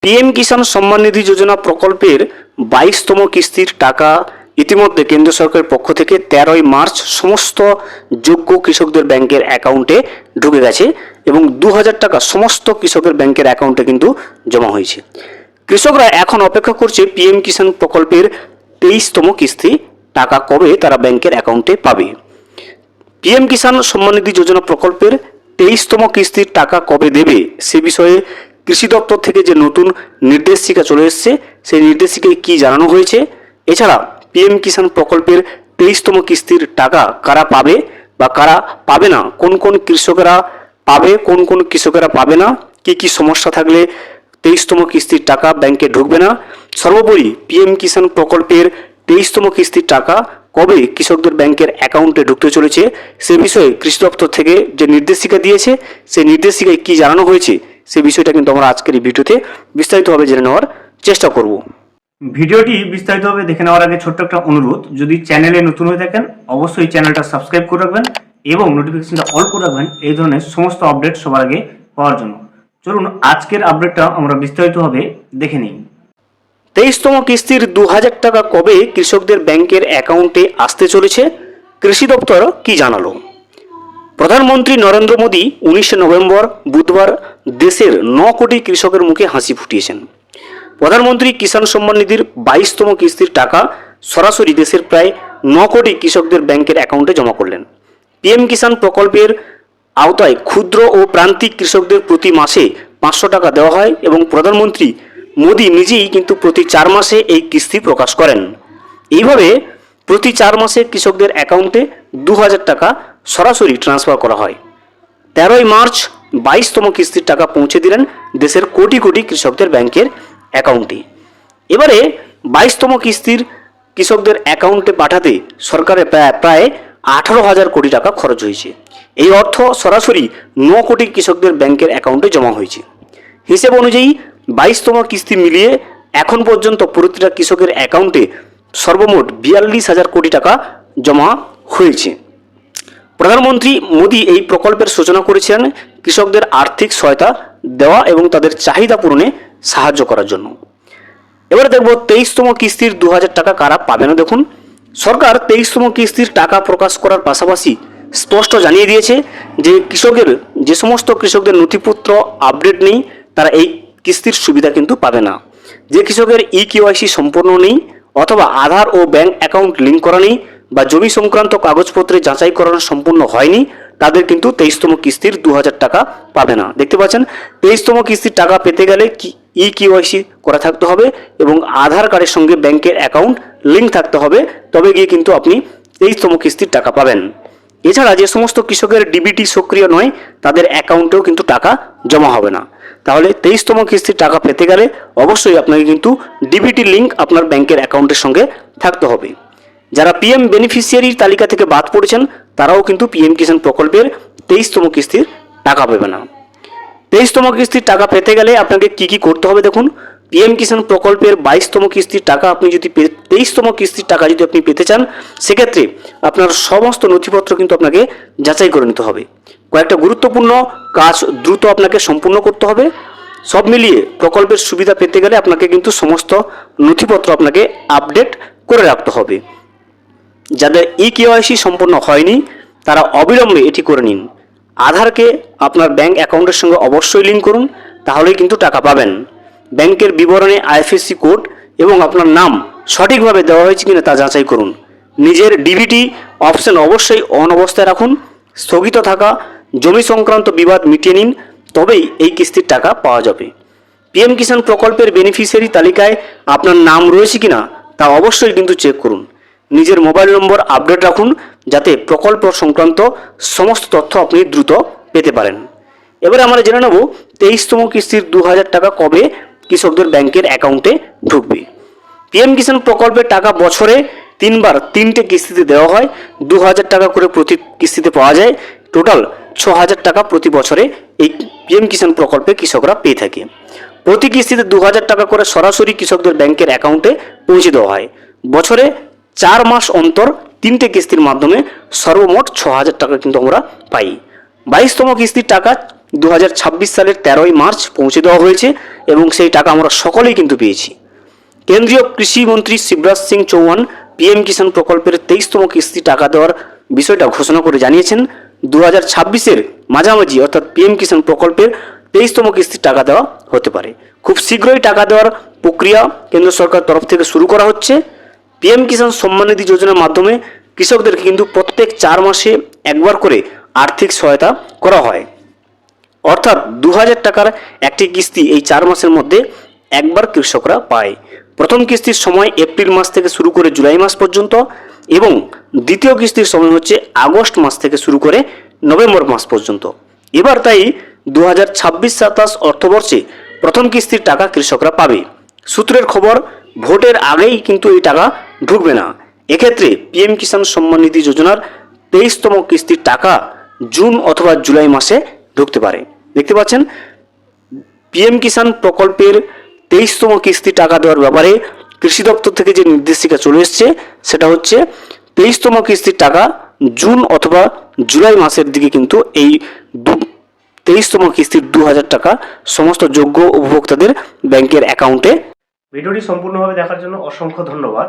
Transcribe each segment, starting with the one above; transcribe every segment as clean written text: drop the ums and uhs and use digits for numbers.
PM Kisan Samman Nidhi যোজনা প্রকল্পের 22তম কিস্তির টাকা ইতিমধ্যে কেন্দ্র সরকারের পক্ষ থেকে 13ই মার্চ সমস্ত যোগ্য কৃষকদের ব্যাংকের অ্যাকাউন্টে ঢুকে গেছে এবং 2000 টাকা সমস্ত কৃষকের ব্যাংকের অ্যাকাউন্টে কিন্তু জমা হয়েছে। কৃষকরা এখন অপেক্ষা করছে পিএম কিষাণ প্রকল্পের 23তম কিস্তি টাকা কবে তারা ব্যাংকের অ্যাকাউন্টে পাবে। পিএম কিষাণ সম্মান নিধি যোজনা প্রকল্পের 23তম কিস্তির টাকা কবে দেবে সে বিষয়ে কৃষি দপ্তর থেকে যে নতুন নির্দেশিকা চলে এসেছে সেই নির্দেশিকায় কি জানানো হয়েছে, এছাড়া পিএম কিষাণ প্রকল্পের 23তম কিস্তির টাকা কারা পাবে বা কারা পাবে না, কোন কোন কৃষকেরা পাবে কোন কোন কৃষকেরা পাবে না, কি কি সমস্যা থাকলে 23তম কিস্তির টাকা ব্যাংকে ঢুকবে না, সর্বোপরি পিএম কিষাণ প্রকল্পের 23তম কিস্তির টাকা কবে কৃষকদের ব্যাংকের অ্যাকাউন্টে ঢুকতে চলেছে সে বিষয়ে কৃষি দপ্তর থেকে যে নির্দেশিকা দিয়েছে সেই নির্দেশিকায় কি জানানো হয়েছে সে বিষয়টা কিন্তু আমরা আজকের এই ভিডিওতে বিস্তারিতভাবে জেনে নেওয়ার চেষ্টা করব। ভিডিওটি বিস্তারিতভাবে দেখে নেওয়ার আগে ছোট্ট একটা অনুরোধ, যদি চ্যানেলে নতুন হয়ে থাকেন অবশ্যই চ্যানেলটা সাবস্ক্রাইব করে রাখবেন এবং নোটিফিকেশনটা অল করে রাখবেন এই ধরনের সমস্ত আপডেট সবার আগে পাওয়ার জন্য। চলুন আজকের আপডেটটা আমরা বিস্তারিতভাবে দেখে নিই। 23তম কিস্তির 2000 টাকা কবে কৃষকদের ব্যাংকের অ্যাকাউন্টে আসতে চলেছে, কৃষি দপ্তর কি জানালো। প্রধানমন্ত্রী নরেন্দ্র মোদী 19 নভেম্বর বুধবার দেশের 9 কোটি কৃষকের মুখে হাসি ফুটিয়েছেন। প্রধানমন্ত্রী কিষাণ সম্মান নিধির 22তম কিস্তির টাকা সরাসরি দেশের প্রায় 9 কোটি কৃষকদের ব্যাংকের অ্যাকাউন্টে জমা করলেন। পিএম কিষাণ প্রকল্পের আওতায় ক্ষুদ্র ও প্রান্তিক কৃষকদের প্রতি মাসে 500 টাকা দেওয়া হয় এবং প্রধানমন্ত্রী মোদী নিজেই কিন্তু প্রতি 4 মাসে এই কিস্তি প্রকাশ করেন। এইভাবে প্রতি 4 মাসে কৃষকদের অ্যাকাউন্টে 2000 টাকা সরাসরি ট্রান্সফার করা হয়। 13ই মার্চ 22তম কিস্তির টাকা পৌঁছে দিলেন দেশের কোটি কোটি কৃষকদের ব্যাংকের অ্যাকাউন্টে। এবারে 22তম কিস্তির কৃষকদের অ্যাকাউন্টে পাঠাতে সরকারের প্রায় 18,000 কোটি টাকা খরচ হয়েছে। এই অর্থ সরাসরি 9 কোটি কৃষকদের ব্যাংকের অ্যাকাউন্টে জমা হয়েছে। হিসেব অনুযায়ী 22তম কিস্তি মিলিয়ে এখন পর্যন্ত প্রতিটা কৃষকের অ্যাকাউন্টে সর্বমোট 42,000 কোটি টাকা জমা হয়েছে। প্রধানমন্ত্রী মোদী এই প্রকল্পের সূচনা করেছিলেন কৃষকদের আর্থিক সহায়তা দেওয়া এবং তাদের চাহিদা পূরণে সাহায্য করার জন্য। এবারে দেখব 23তম কিস্তির 2000 টাকা কারা পাবে না। দেখুন, সরকার 23তম কিস্তির টাকা প্রকাশ করার পাশাপাশি স্পষ্ট জানিয়ে দিয়েছে যে যে সমস্ত কৃষকদের নথিপত্র আপডেট নেই তারা এই কিস্তির সুবিধা কিন্তু পাবে না। যে কৃষকের ইকেওয়াইসি সম্পূর্ণ নেই অথবা আধার ও ব্যাংক অ্যাকাউন্ট লিঙ্ক করা নেই বা জমি সংক্রান্ত কাগজপত্রে যাচাই করানো সম্পূর্ণ হয়নি তাদের কিন্তু 23তম কিস্তির 2000 টাকা পাবে না। দেখতে পাচ্ছেন 23তম কিস্তির টাকা পেতে গেলে ইকেওয়াইসি করা থাকতে হবে এবং আধার কার্ডের সঙ্গে ব্যাংকের অ্যাকাউন্ট লিঙ্ক থাকতে হবে, তবে গিয়ে কিন্তু আপনি 23তম কিস্তির টাকা পাবেন। এছাড়া যে সমস্ত কৃষকের ডিবিটি সক্রিয় নয় তাদের অ্যাকাউন্টেও কিন্তু টাকা জমা হবে না। তাহলে 23তম কিস্তির টাকা পেতে গেলে অবশ্যই আপনাকে কিন্তু ডিবিটি লিঙ্ক আপনার ব্যাংকের অ্যাকাউন্টের সঙ্গে থাকতে হবে। যারা পিএম বেনিফিশিয়ারির তালিকা থেকে বাদ পড়েছেন তারাও কিন্তু পিএম কিষাণ প্রকল্পের 23তম কিস্তির টাকা পাবে না। 23তম কিস্তির টাকা পেতে গেলে আপনাকে কি কি করতে হবে দেখুন। পিএম কিষাণ প্রকল্পের 22তম কিস্তির টাকা আপনি যদি 23তম কিস্তির টাকা যদি আপনি পেতে চান সেক্ষেত্রে আপনার সমস্ত নথিপত্র কিন্তু আপনাকে যাচাই করে নিতে হবে। কয়েকটা গুরুত্বপূর্ণ কাজ দ্রুত আপনাকে সম্পূর্ণ করতে হবে। সব মিলিয়ে প্রকল্পের সুবিধা পেতে গেলে আপনাকে কিন্তু সমস্ত নথিপত্র আপনাকে আপডেট করে রাখতে হবে। যাদের ইকেওয়াইসি সম্পূর্ণ হয়নি তারা অবিলম্বে এটি করে নিন। আধারকে আপনার ব্যাংক অ্যাকাউন্টের সঙ্গে অবশ্যই লিঙ্ক করুন, তাহলেই কিন্তু টাকা পাবেন। ব্যাংকের বিবরণে আইএফএসসি কোড এবং আপনার নাম সঠিকভাবে দেওয়া হয়েছে কিনা তা যাচাই করুন। নিজের ডিবিটি অপশন অবশ্যই অন অবস্থায় রাখুন। স্থগিত থাকা জমি সংক্রান্ত বিবাদ মিটিয়ে নিন, তবেই এই কিস্তির টাকা পাওয়া যাবে। পিএম কিষাণ প্রকল্পের বেনিফিশিয়ারি তালিকায় আপনার নাম রয়েছে কিনা তা অবশ্যই কিন্তু চেক করুন। নিজের মোবাইল নম্বর আপডেট রাখুন যাতে প্রকল্প সংক্রান্ত সমস্ত তথ্য আপনি দ্রুত পেতে পারেন। এবারে আমরা জেনে নেব 23তম কিস্তির 2000 টাকা কবে কৃষকদের ব্যাংকের অ্যাকাউন্টে ঢুকবে। পিএম কিষাণ প্রকল্পের টাকা বছরে 3 বার 3টে কিস্তিতে দেওয়া হয়। 2000 টাকা করে প্রতি কিস্তিতে পাওয়া যায়। টোটাল 6000 টাকা প্রতি বছরে এই পিএম কিষাণ প্রকল্পে কৃষকরা পেয়ে থাকে। প্রতি কিস্তিতে 2000 টাকা করে সরাসরি কৃষকদের ব্যাংকের অ্যাকাউন্টে পৌঁছে দেওয়া হয়। বছরে 4 মাস অন্তর 3টে কিস্তির মাধ্যমে সর্বমোট 6000 টাকা কিন্তু আমরা পাই। 22তম কিস্তির টাকা 2026 সালের 13ই মার্চ পৌঁছে দেওয়া হয়েছে এবং সেই টাকা আমরা সকলেই কিন্তু পেয়েছি। কেন্দ্রীয় কৃষি মন্ত্রী শিবরাজ সিং চৌহান পিএম কিষাণ প্রকল্পের 23তম কিস্তি টাকা দেওয়ার বিষয়টা ঘোষণা করে জানিয়েছেন 2026-এর মাঝামাঝি অর্থাৎ পিএম কিষাণ প্রকল্পের 23তম কিস্তির টাকা দেওয়া হতে পারে। খুব শীঘ্রই টাকা দেওয়ার প্রক্রিয়া কেন্দ্র সরকার তরফ থেকে শুরু করা হচ্ছে। পিএম কিষাণ সম্মান নিধি যোজনার মাধ্যমে কৃষকদেরকে কিন্তু প্রত্যেক 4 মাসে একবার করে আর্থিক সহায়তা করা হয়, অর্থাৎ 2000 টাকার একটি কিস্তি এই 4 মাসের মধ্যে একবার কৃষকরা পায়। প্রথম কিস্তির সময় এপ্রিল মাস থেকে শুরু করে জুলাই মাস পর্যন্ত এবং দ্বিতীয় কিস্তির সময় হচ্ছে আগস্ট মাস থেকে শুরু করে নভেম্বর মাস পর্যন্ত। এবার তাই 2026-27 অর্থবর্ষে প্রথম কিস্তির টাকা কৃষকরা পাবে। সূত্রের খবর, ভোটের আগেই কিন্তু এই টাকা ঢুকবে না। এক্ষেত্রে পিএম কিষাণ সম্মান নিধি যোজনার 23তম কিস্তির টাকা জুন অথবা জুলাই মাসে ঢুকতে পারে। দেখতে পাচ্ছেন পিএম কিষাণ প্রকল্পের 23তম কিস্তি টাকা দেওয়ার ব্যাপারে কৃষি দপ্তর থেকে যে নির্দেশিকা চলে এসছে সেটা হচ্ছে 23তম কিস্তির টাকা জুন অথবা জুলাই মাসের দিকে কিন্তু এই 23তম কিস্তির 2000 টাকা সমস্ত যোগ্য উপভোক্তাদের ব্যাংকের অ্যাকাউন্টে। ভিডিওটি সম্পূর্ণভাবে দেখার জন্য অসংখ্য ধন্যবাদ।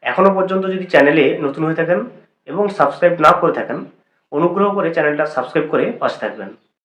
এখনো পর্যন্ত যদি চ্যানেলে নতুন হয়ে থাকেন এবং সাবস্ক্রাইব না করে থাকেন, অনুগ্রহ করে চ্যানেলটা সাবস্ক্রাইব করে পাশে থাকবেন।